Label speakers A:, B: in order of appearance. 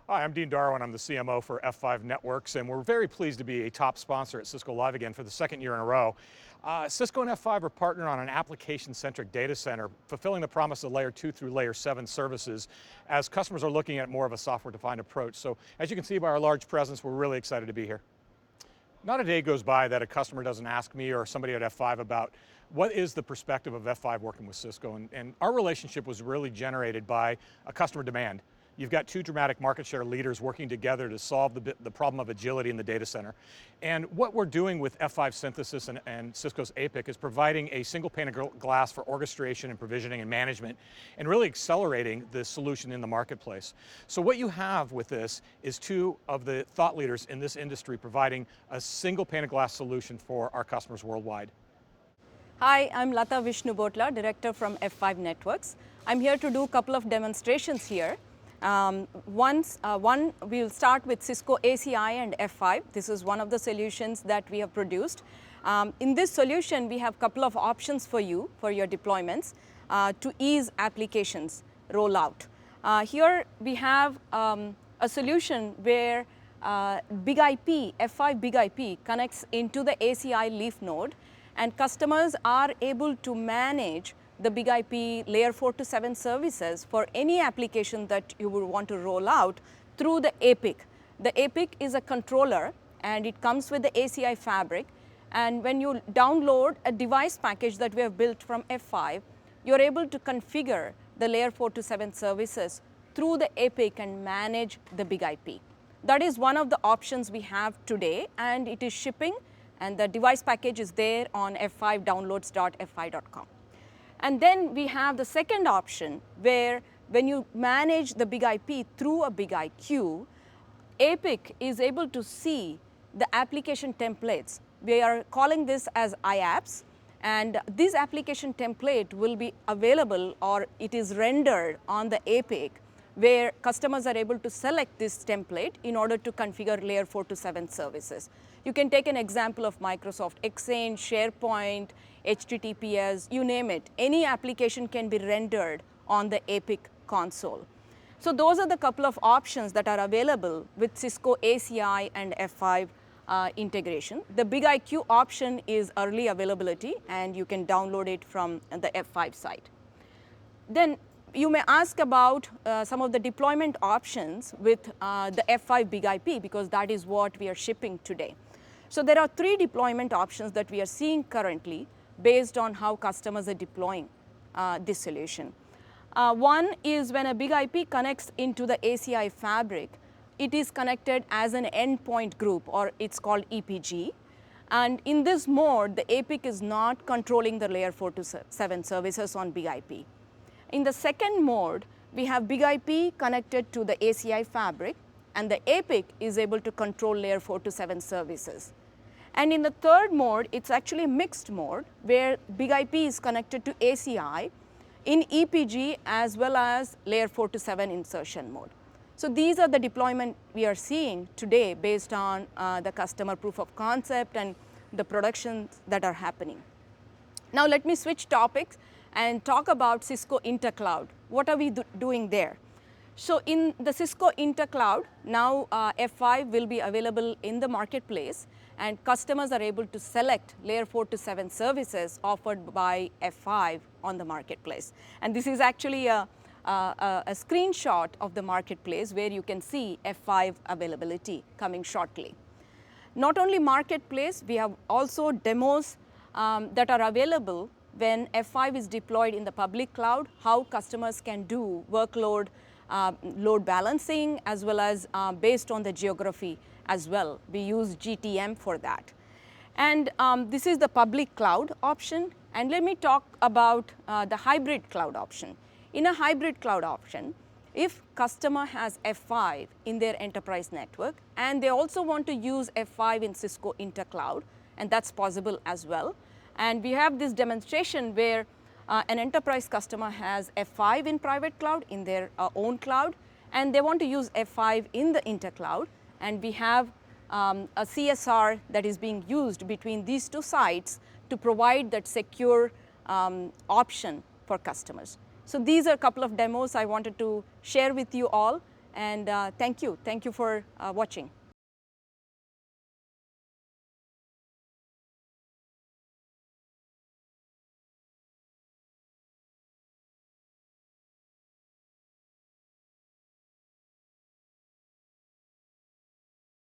A: Hi, I'm Dean Darwin. I'm the CMO for F5 Networks, and we're very pleased to be a top sponsor at Cisco Live again for the second year in a row. Cisco and F5 are partnered on an application-centric data center, fulfilling the promise of layer 2 through layer 7 services as customers are looking at more of a software-defined approach. So as you can see by our large presence, we're really excited to be here. Not a day goes by that a customer doesn't ask me or somebody at F5 about what is the perspective of F5 working with Cisco, and our relationship was really generated by a customer demand. You've got two dramatic market share leaders working together to solve the problem of agility in the data center. And what we're doing with F5 Synthesis and Cisco's APIC is providing a single pane of glass for orchestration and provisioning and management, and really accelerating the solution in the marketplace. So what you have with this is two of the thought leaders in this industry providing a single pane of glass solution for our customers worldwide.
B: Hi, I'm Latha Vishnubhotla, Director from F5 Networks. I'm here to do a couple of demonstrations here. One, we'll start with Cisco ACI and F5. This is one of the solutions that we have produced. In this solution, we have a couple of options for you, for your deployments, to ease applications rollout. Here we have a solution where Big IP, F5 Big IP connects into the ACI leaf node, and customers are able to manage the Big IP layer 4 to 7 services for any application that you would want to roll out through the APIC. The APIC is a controller, and it comes with the ACI fabric. And when you download a device package that we have built from F5, you're able to configure the layer 4 to 7 services through the APIC and manage the Big IP. That is one of the options we have today, and it is shipping, and the device package is there on f5downloads.f5.com. And then we have the second option where when you manage the Big IP through a Big IQ, APIC is able to see the application templates. We are calling this as IAPS, and this application template will be available, or it is rendered on the APIC, where customers are able to select this template in order to configure layer 4 to 7 services. You can take an example of Microsoft Exchange, SharePoint, HTTPS, you name it. Any application can be rendered on the APIC console. So those are the couple of options that are available with Cisco ACI and F5 integration. The Big IQ option is early availability, and you can download it from the F5 site. Then you may ask about some of the deployment options with the F5 Big IP, because that is what we are shipping today. So there are 3 deployment options that we are seeing currently based on how customers are deploying this solution. One is when a Big IP connects into the ACI fabric, it is connected as an endpoint group, or it's called EPG. And in this mode, the APIC is not controlling the layer 4 to 7 services on Big IP. In the second mode, we have Big IP connected to the ACI fabric, and the APIC is able to control layer 4 to 7 services. And in the third mode, it's actually a mixed mode, where Big IP is connected to ACI in EPG as well as layer 4 to 7 insertion mode. So these are the deployment we are seeing today based on the customer proof of concept and the productions that are happening. Now let me switch topics and talk about Cisco Intercloud. What are we doing there? So in the Cisco Intercloud, now F5 will be available in the marketplace, and customers are able to select layer 4 to 7 services offered by F5 on the marketplace. And this is actually a screenshot of the marketplace where you can see F5 availability coming shortly. Not only marketplace, we have also demos that are available when F5 is deployed in the public cloud, how customers can do workload load balancing, as well as based on the geography as well. We use GTM for that. And this is the public cloud option. And let me talk about the hybrid cloud option. In a hybrid cloud option, if customer has F5 in their enterprise network, and they also want to use F5 in Cisco Intercloud, and that's possible as well. And we have this demonstration where an enterprise customer has F5 in private cloud, in their own cloud, and they want to use F5 in the Intercloud. And we have a CSR that is being used between these two sites to provide that secure option for customers. So these are a couple of demos I wanted to share with you all, And thank you for watching.